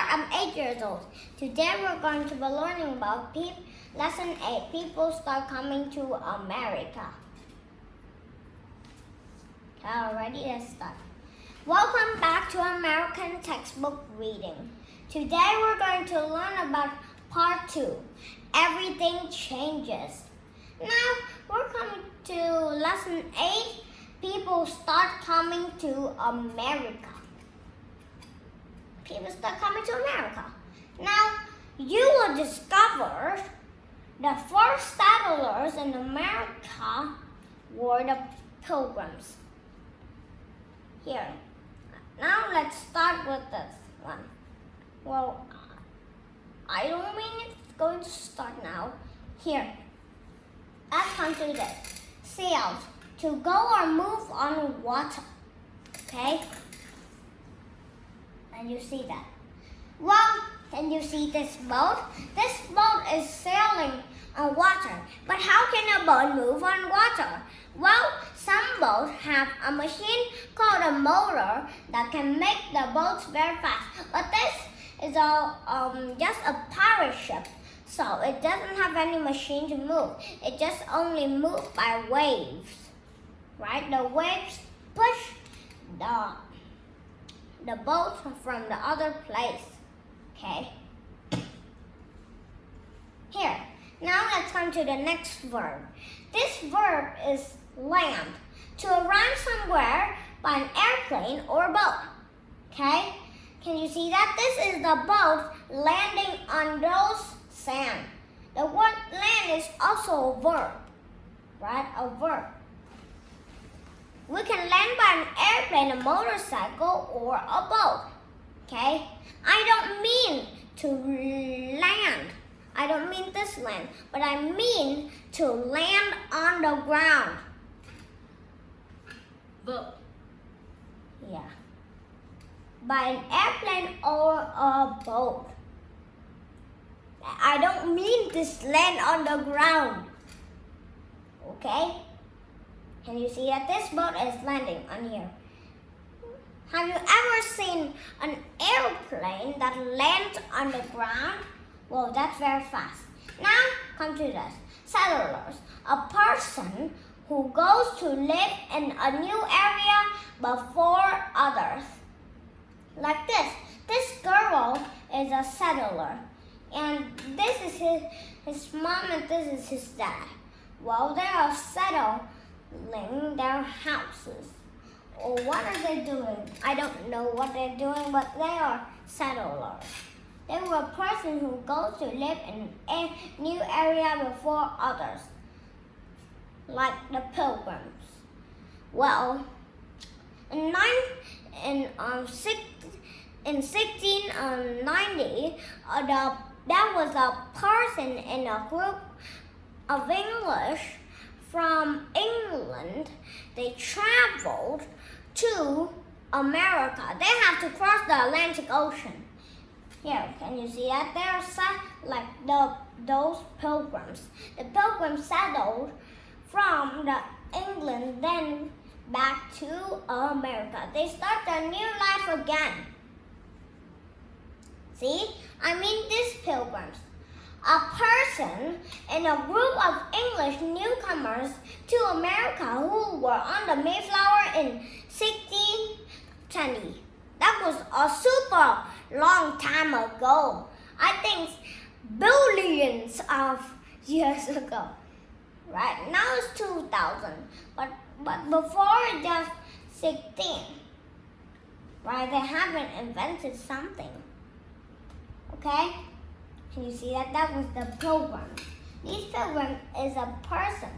start. I'm 8 years old. Today we're going to be learning about Lesson 8. People start coming to America. Alrighty, let's start. Welcome back to American Textbook Reading. Today we're going to learn about Part 2. Everything changes. Now we're coming to Lesson 8. People start coming to America. People start coming to America. Now, you will discover the first settlers in America were the Pilgrims. Here. Now, let's start with this one. Well, I don't mean it's going to start now. Here. Let's come to this. Sailed. To go or move on water. Okay? And you see that. Well, can you see this boat? This boat is sailing on water. But how can a boat move on water? Well, some boats have a machine called a motor that can make the boats very fast. But this is just a pirate ship. So it doesn't have any machine to move. It just only moves by waves. Right? The waves push the boat from the other place. Okay? Here. Now let's come to the next verb. This verb is land. To arrive somewhere by an airplane or boat. Okay? Can you see that? This is the boat landing on those sand. The word land is also a verb. Right? A verb. We can land by an airplane, a motorcycle, or a boat. Okay? I don't mean to land. I don't mean this land, but I mean to land on the ground. Boat. Yeah. By an airplane or a boat. I don't mean to land on the ground. Okay? Can you see that this boat is landing on here? Have you ever seen an airplane that lands on the ground? Well, that's very fast. Now, come to this. Settlers. A person who goes to live in a new area before others. Like this. This girl is a settler. And this is his mom and this is his dad. Well, they are settled their houses. Or what are they doing? I don't know what they're doing, but they are settlers. They were a person who goes to live in a new area before others, like the Pilgrims. Well, in 1690, there was a person in a group of English from England. They traveled to America. They have to cross the Atlantic Ocean. Here, can you see that? They're like those Pilgrims. The Pilgrims settled from England, then back to America. They start a new life again. See? I mean these Pilgrims. A person in a group of English newcomers to America who were on the Mayflower in 1620. That was a super long time ago. I think billions of years ago. Right now it's 2000, but before it just 16. Right? They haven't invented something. Okay? Can you see that? That was the Pilgrims. These Pilgrims is a person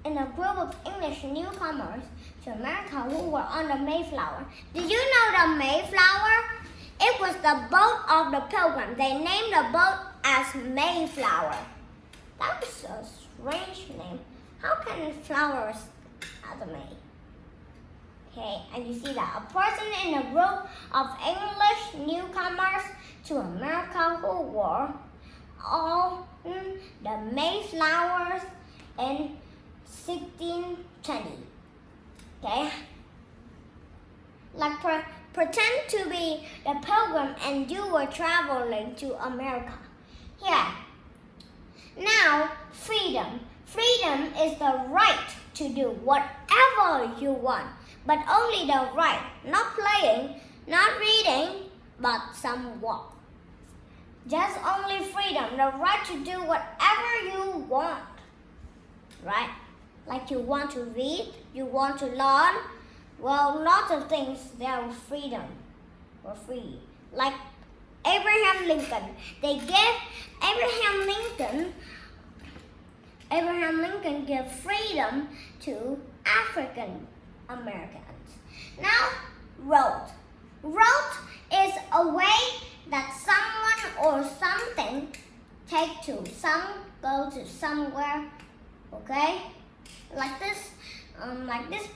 in a group of English newcomers to America who were on the Mayflower. Did you know the Mayflower? It was the boat of the Pilgrims. They named the boat as Mayflower. That was a strange name. How can flowers have a May? Okay, and you see that a person in a group of English newcomers to America who were on the Mayflowers in 1620. Okay? Like pretend to be the pilgrim and you were traveling to America. Here. Now, freedom. Freedom is the right to do whatever you want, but only the right, not playing, not reading, but some walk. Just only freedom, the right to do whatever you want, right? Like you want to read, you want to learn. Well, lots of things there was freedom, were free. Like Abraham Lincoln, they gave Abraham Lincoln gave freedom to African Americans. Now, road. Road is a way that someone or something take to. Some go to somewhere, okay? Like this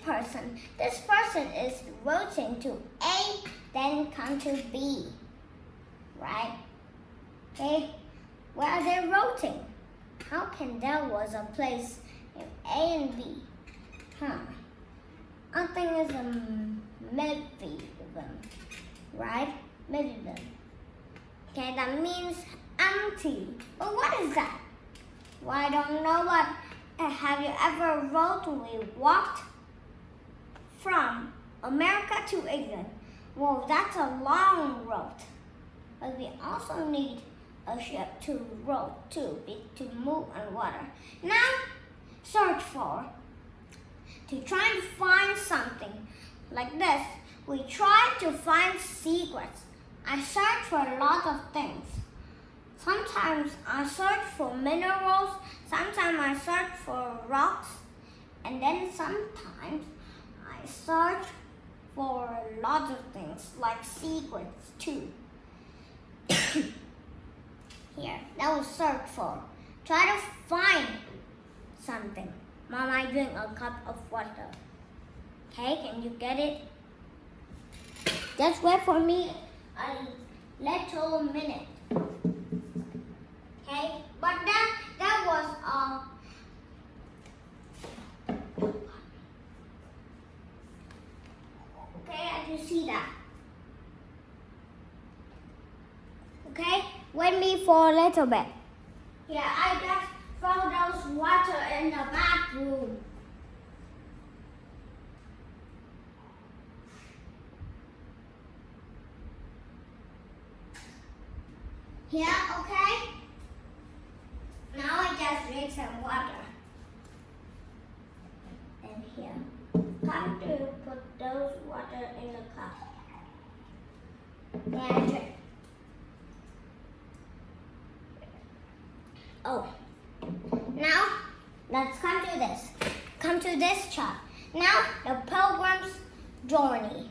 person. This person is routing to A, then come to B, right? Okay, where are they routing? How can there was a place in A and B? I think it's a Midfield, right? Midfield. Okay, that means empty. But what is that? Well, I don't know what. Have you ever rode? We walked from America to England. Well, that's a long road. But we also need a ship to row to move on water. Now, search for. To try and find something like this, we try to find secrets. I search for a lot of things. Sometimes I search for minerals, sometimes I search for rocks, and then sometimes I search for a lot of things like secrets too. Here, that was search for. Try to find something. Mom, I drink a cup of water. Okay, can you get it? Just wait for me a little minute. Okay, but that was okay, I can see that. Okay, wait me for a little bit. Yeah, I just throw those water in the bathroom. Here, okay? Now I just drink some water. And here. Come to put those water in the cup. Then I drink. Oh. Now, let's come to this. Come to this chart. Now, the Pilgrim's Journey.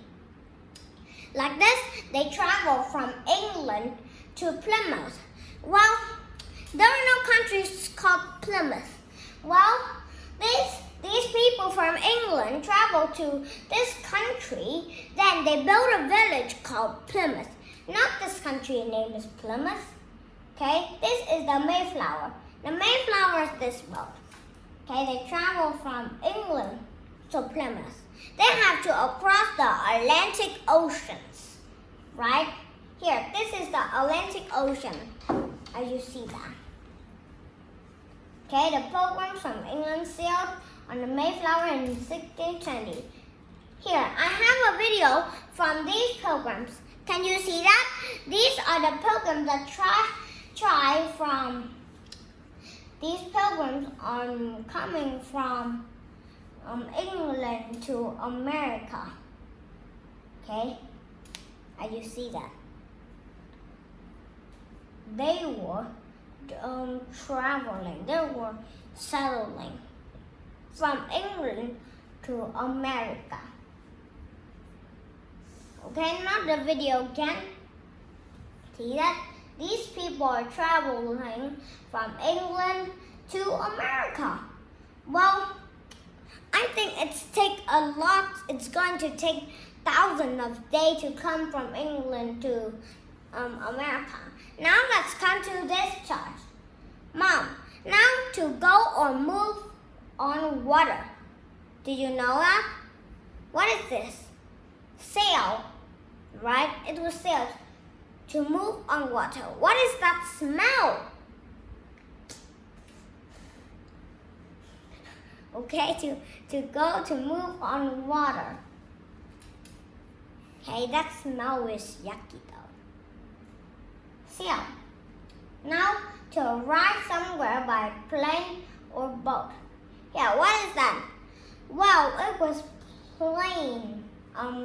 Like this, they travel from England to Plymouth. Well, there are no countries called Plymouth. Well, these people from England travel to this country, then they build a village called Plymouth. Not this country name is Plymouth. Okay, this is the Mayflower. The Mayflower is this boat. Okay, they travel from England to Plymouth. They have to cross the Atlantic Oceans, right? Here, this is the Atlantic Ocean, as you see that. Okay, the Pilgrims from England sailed on the Mayflower in 1620. Here, I have a video from these pilgrims. Can you see that? These are the pilgrims that try from. These pilgrims are coming from England to America. Okay, and you see that. They were traveling, they were settling from England to America. Okay, not the video again. See that? These people are traveling from England to America. Well, I think it's going to take thousands of days to come from England to America. Now let's come to this chart. Mom, now to go or move on water. Did you know that? What is this? Sail. right? It was sailed to move on water. What is that smell? Okay, to go to move on water. Okay, that smell is yucky though. Sail. Now to arrive somewhere by plane or boat. Yeah, what is that? Well, it was plane.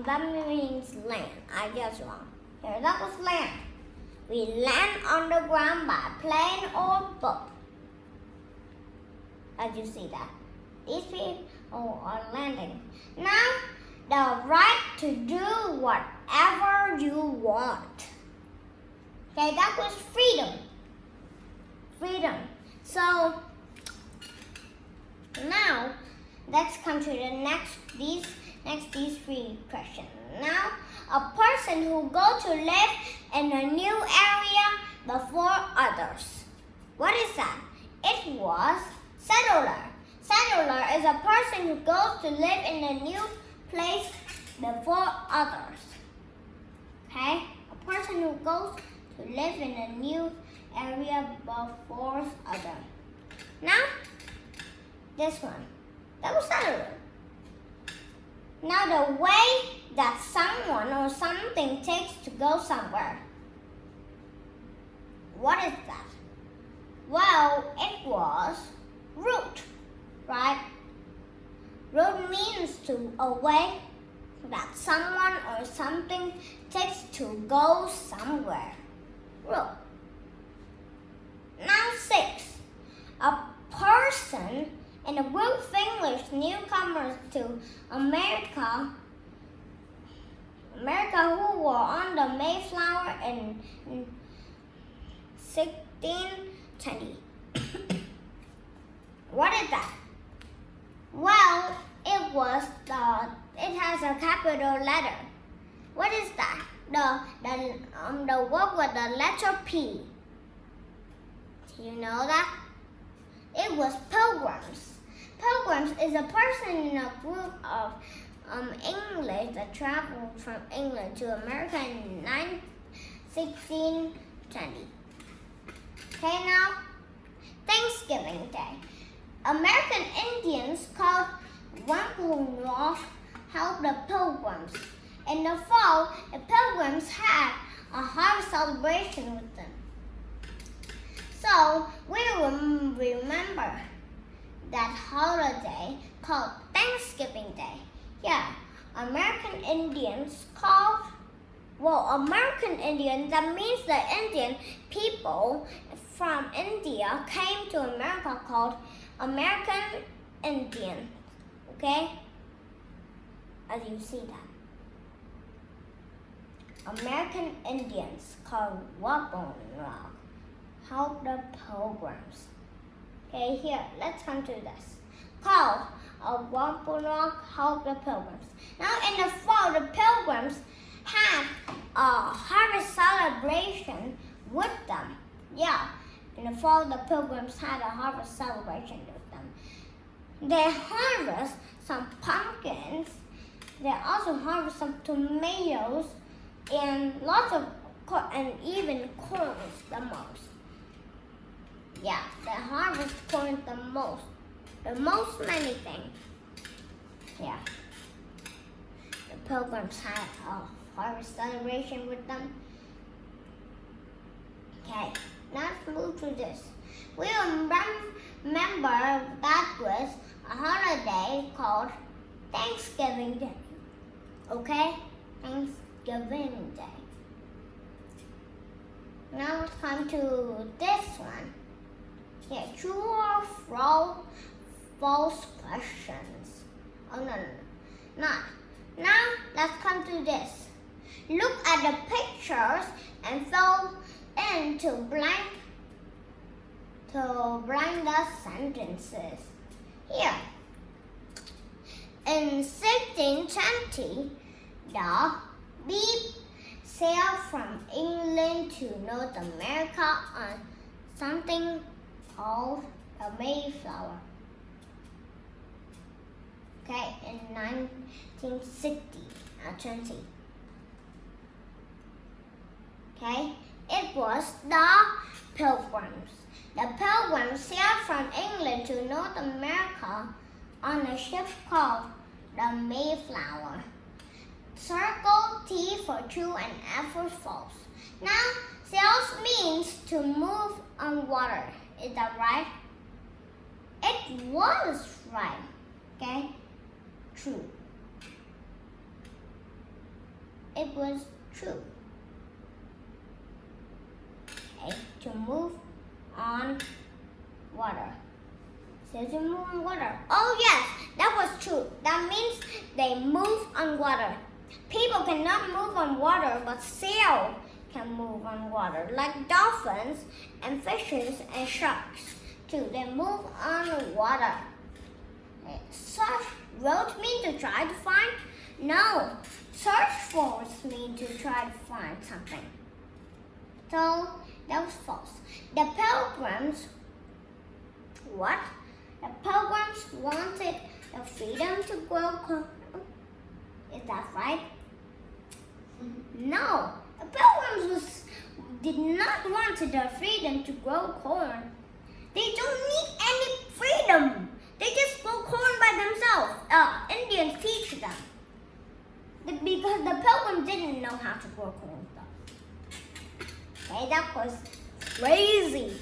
That means land. I guess wrong. Here, that was land. We land on the ground by plane or boat. As you see that. These people are landing. Now, the right to do whatever you want. Okay, that was freedom. Freedom. So, now, let's come to the these three questions. Now, a person who go to live in a new area before others. What is that? It was settler. Settler is a person who goes to live in a new place before others. Okay? A person who goes to live in a new area before others. Now, this one. That was settler. Now the way that someone or something takes to go somewhere. What is that? Well, it was route, right? Route means a way that someone or something takes to go somewhere. Route. Now 6. A person in a group of English newcomers to America who were on the Mayflower in 1620. What is that? Well, it has a capital letter. What is that? The word with the letter P. Do you know that? It was pilgrims. Pilgrims is a person in a group of English that traveled from England to America in 1620. Okay, now, Thanksgiving Day. American Indians called Wampanoag helped the pilgrims. In the fall, the pilgrims had a harvest celebration with them. So, we remember that holiday called Thanksgiving Day. Yeah, American Indians, that means the Indian people from India came to America called American Indian. Okay? As you see that. American Indians called Wampanoag help the pilgrims. Okay, here, let's come to this. Called a Wampanoag help the pilgrims. Now in the fall, the pilgrims had a harvest celebration with them. Yeah, in the fall, the pilgrims had a harvest celebration with them. They harvest some pumpkins. They also harvest some tomatoes and even corn the most. Yeah, they harvest corn the most many things. Yeah. The pilgrims had a harvest celebration with them. Okay, now let's move to this. We remember that was a holiday called Thanksgiving Day. Okay? Thanksgiving Day. Now let's come to this one. Yeah, true or false questions. Oh, no. Not. Now, let's come to this. Look at the pictures and fill in to blank the sentences. Here. In 1620, the Beep sailed from England to North America on something called a Mayflower. Okay, in 1960, 20. Okay? It was the Pilgrims. The Pilgrims sailed from England to North America on a ship called the Mayflower. Circle T for true and F for false. Now, sails means to move on water. Is that right? It was right. Okay? True. It was true. Okay, to move on water. So to move on water. Oh yes, that was true. That means they move on water. People cannot move on water, but sail can move on water, like dolphins and fishes and sharks too. They move on water. Search wrote mean to try to find? No. Search for mean to try to find something. So that was false. The Pilgrims, what? The Pilgrims wanted the freedom to grow corn. Is that right? No. The Pilgrims did not want the freedom to grow corn. They don't need any freedom. They just grow corn by themselves. Indians teach them. Because the Pilgrims didn't know how to grow corn. Okay, that was crazy.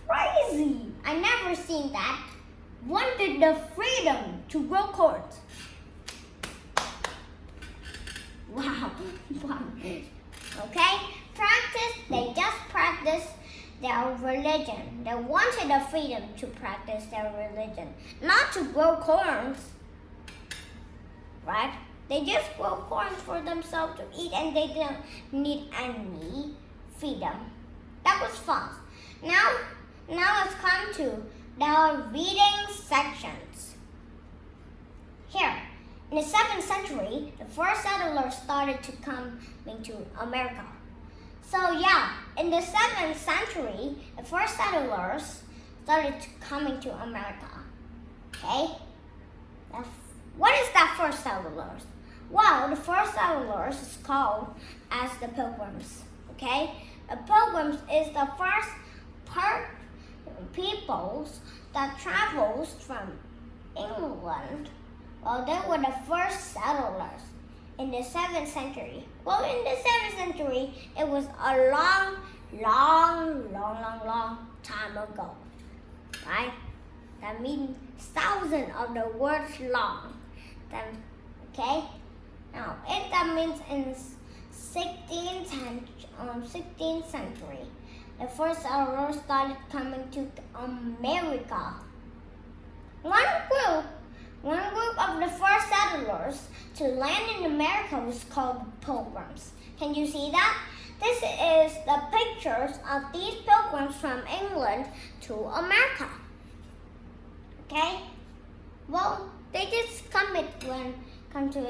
Crazy. I never seen that. Wanted the freedom to grow corn. Wow. Okay? They just practiced their religion. They wanted the freedom to practice their religion, not to grow corns. Right? They just grow corn for themselves to eat and they didn't need any freedom. That was false. Now let's come to the reading sections. Here, in the 7th century, the first settlers started to come into America. So yeah, in the 7th century, the first settlers started coming to America. Okay? What is that first settlers? Well, the first settlers is called as the Pilgrims. Okay? The Pilgrims is the first peoples that travels from England. Well, they were the first settlers in the 7th century. Well, in the 7th century, it was a long time ago. Right? That means thousands of the words long. Then, okay? Now, that means in 16th century, the first settlers started coming to America. One group of the first settlers to land in America was called Pilgrims. Can you see that? This is the pictures of these pilgrims from England to America. Okay? Well, they just come to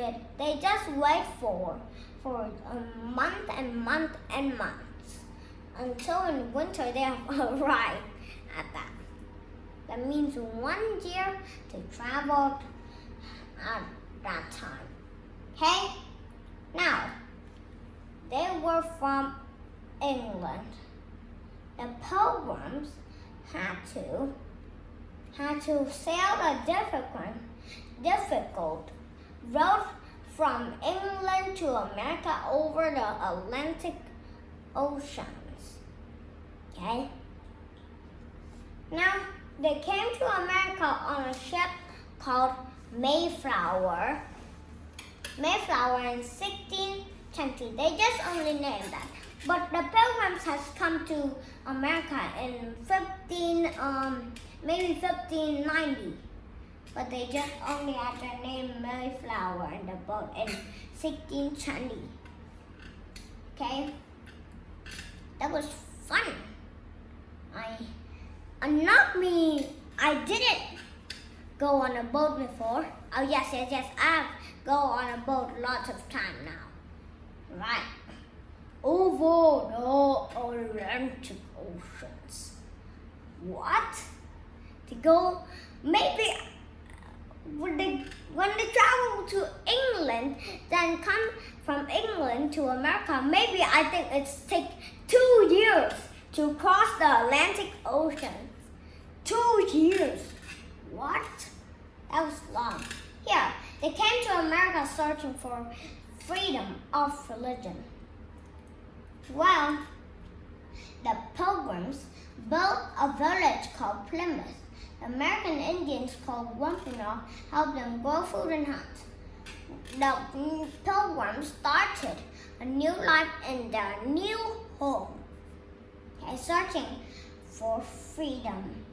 it. They just wait for a month and months until in winter they have arrived at that. That means 1 year to travel at that time. Okay? Now, they were from England. The Pilgrims had to sail a difficult road from England to America over the Atlantic Oceans. Okay? Now, they came to America on a ship called Mayflower. Mayflower in 1620. They just only named that. But the Pilgrims has come to America in 1590. But they just only had the name Mayflower in the boat in 1620. Okay? That was fun. I didn't go on a boat before. Oh yes, I've go on a boat lots of time now. Right. Over the Atlantic Oceans. What? To go, maybe when they travel to England, then come from England to America, maybe I think it's take 2 years to cross the Atlantic Ocean. 2 years. What? That was long. Here, they came to America searching for freedom of religion. Well, the Pilgrims built a village called Plymouth. The American Indians called Wampanoag helped them grow food and hunt. The Pilgrims started a new life in their new home. Okay, searching for freedom.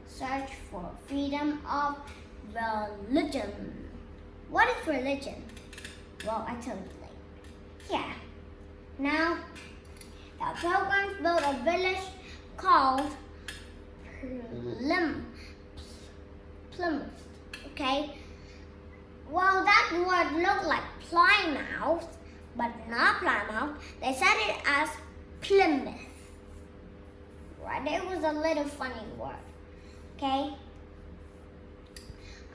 Search for freedom of religion. What is religion? Well, I tell you later. Yeah. Now, the Pilgrims built a village called Plymouth. Okay? Well, that word looked like Plymouth, but not Plymouth. They said it as Plymouth. Right? It was a little funny word. Okay?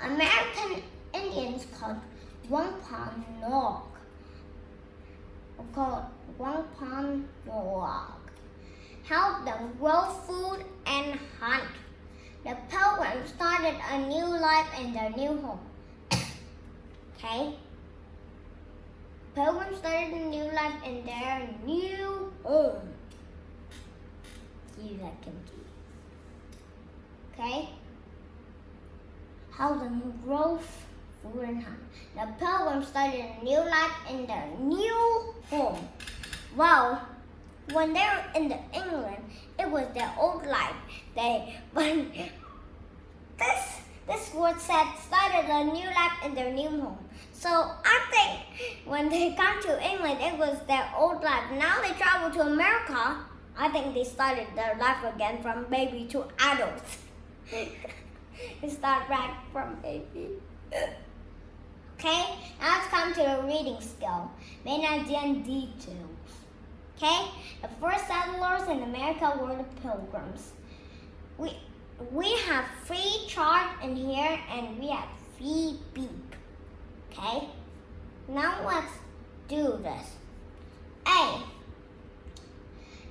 American Indians called Wampanoag. Helped them grow food and hunt. The Pilgrims started a new life in their new home. Okay? Pilgrims started a new life in their new home. You like kimchi. Okay? Helped them grow food and hunt. The Pilgrims started a new life in their new home. Well, when they were in England, it was their old life. This word said started a new life in their new home. So I think when they come to England, it was their old life. Now they travel to America. I think they started their life again from baby to adult. They start back from baby. Okay, now let's come to the reading skill. Main idea and details. Okay, the first settlers in America were the Pilgrims. We have 3 chart in here and we have 3 beep. Okay, now let's do this. A.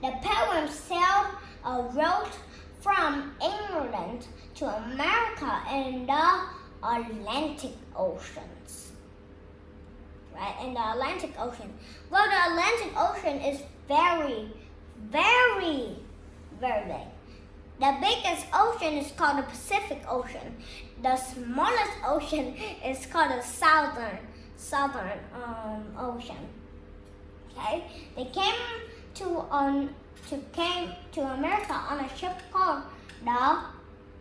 The Pilgrims sailed a route from England to America in the Atlantic Oceans. Right, in the Atlantic Ocean. Well, the Atlantic Ocean is very, very, very big. The biggest ocean is called the Pacific Ocean. The smallest ocean is called the Southern Ocean. Okay, they came to America on a ship called the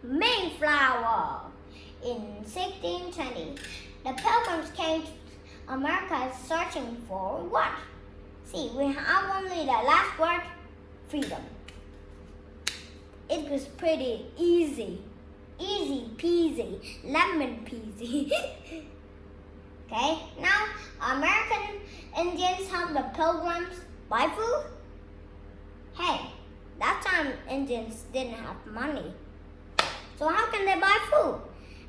Mayflower in 1620. The Pilgrims came to America searching for what? See, we have only the last word, freedom. It was pretty easy. Easy peasy, lemon peasy. Okay, now American Indians helped the Pilgrims buy food. Hey, that time Indians didn't have money. So how can they buy food?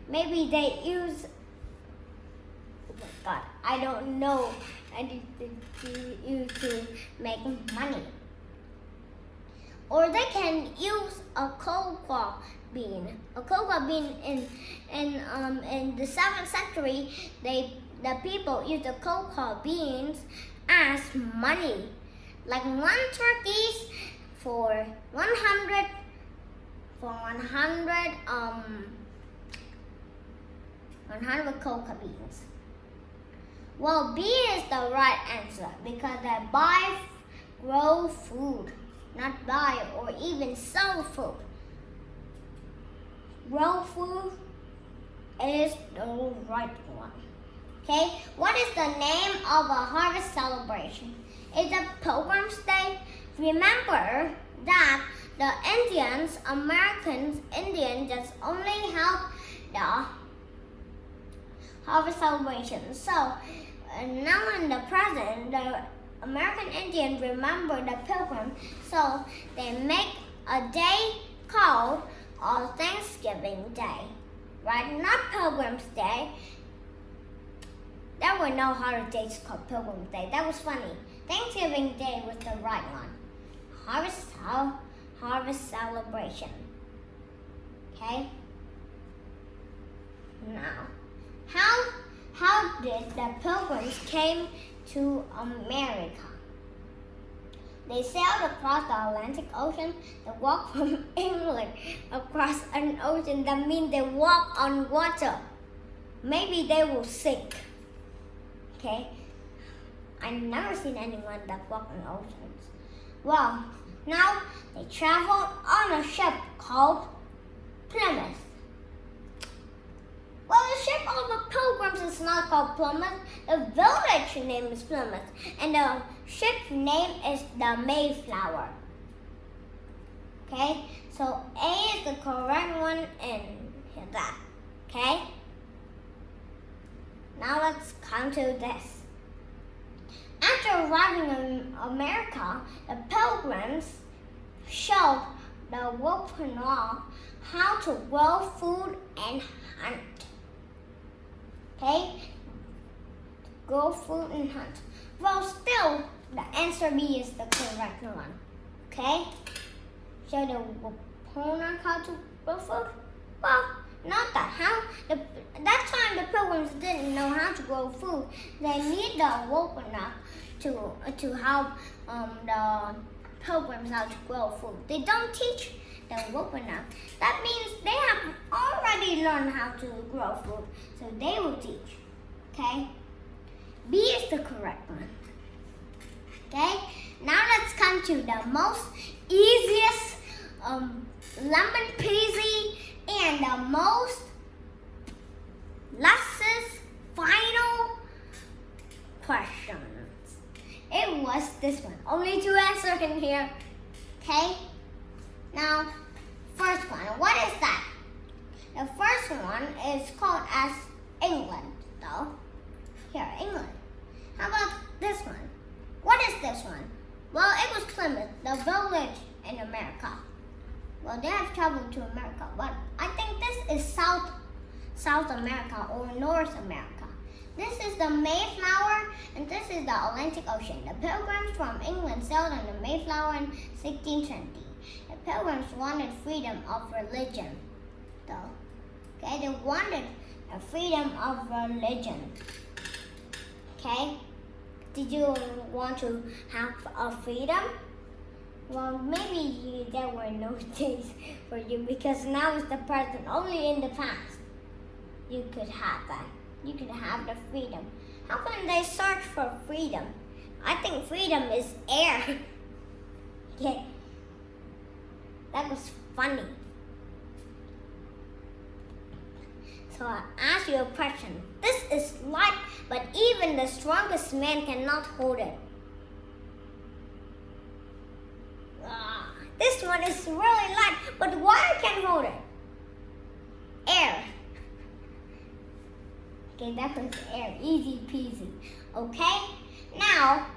Maybe they use, oh my God, I don't know anything to use to make money. Or they can use a cocoa bean. A cocoa bean in the 7th century, the people used the cocoa beans as money. Like 1 turkey for 100 cocoa beans. Well, B is the right answer because they grow food, not buy or even sell food. Grow food is the right one. Okay, what is the name of a harvest celebration? Is it Pilgrim's Day? Remember that the American Indians just only help the harvest celebration. So now in the present, the American Indians remember the Pilgrim, so they make a day called Thanksgiving Day. right? Not Pilgrim's Day. There were no holidays called Pilgrim's Day. That was funny. Thanksgiving Day was the right one. Harvest celebration. Okay? Now, how did the Pilgrims came to America? They sailed across the Atlantic Ocean. They walked from England across an ocean. That means they walk on water. Maybe they will sink. Okay? I've never seen anyone that walk on oceans. Well, now they traveled on a ship called Plymouth. Well, the ship of the Pilgrims is not called Plymouth. The village name is Plymouth. And the ship's name is the Mayflower. Okay? So A is the correct one in that. Okay? Now let's come to this. After arriving in America, the Pilgrims showed the Wampanoag how to grow food and hunt. Okay? Grow food and hunt. Well, still, the answer B is the correct one. Okay? Show the Wampanoag how to grow food? Well, not that. That time the Pilgrims didn't know how to grow food. They need the Wampanoag to help the Pilgrims how to grow food. They don't teach the Wampanoag. That means they have already learned how to grow food, so they will teach. Okay? B is the correct one. Okay? Now let's come to the most easiest, lemon peasy, and the most lessons final questions. It was this one. Only two answers in here. Okay? Now, first one. What is that? The first one is called as England, though. Here, England. How about this one? What is this one? Well, it was Plymouth, the village in America. Well, they have traveled to America, but I think this is South America or North America. This is the Mayflower, and this is the Atlantic Ocean. The Pilgrims from England sailed on the Mayflower in 1620. The Pilgrims wanted freedom of religion, though. Okay, they wanted a freedom of religion. Okay, did you want to have a freedom? Well, maybe there were no days for you because now it's the present. Only in the past you could have that. You could have the freedom. How can they search for freedom? I think freedom is air. Okay. That was funny. So I ask you a question. This is light, but even the strongest man cannot hold it. This one is really light, but water can hold it. Air. Okay, that was air. Easy peasy. Okay? Now,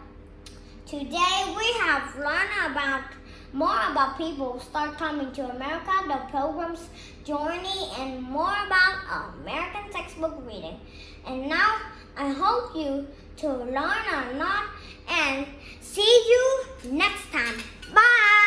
today we have learned more about people who start coming to America, the Pilgrims' journey, and more about American textbook reading. And now, I hope you to learn a lot and see you next time. Bye!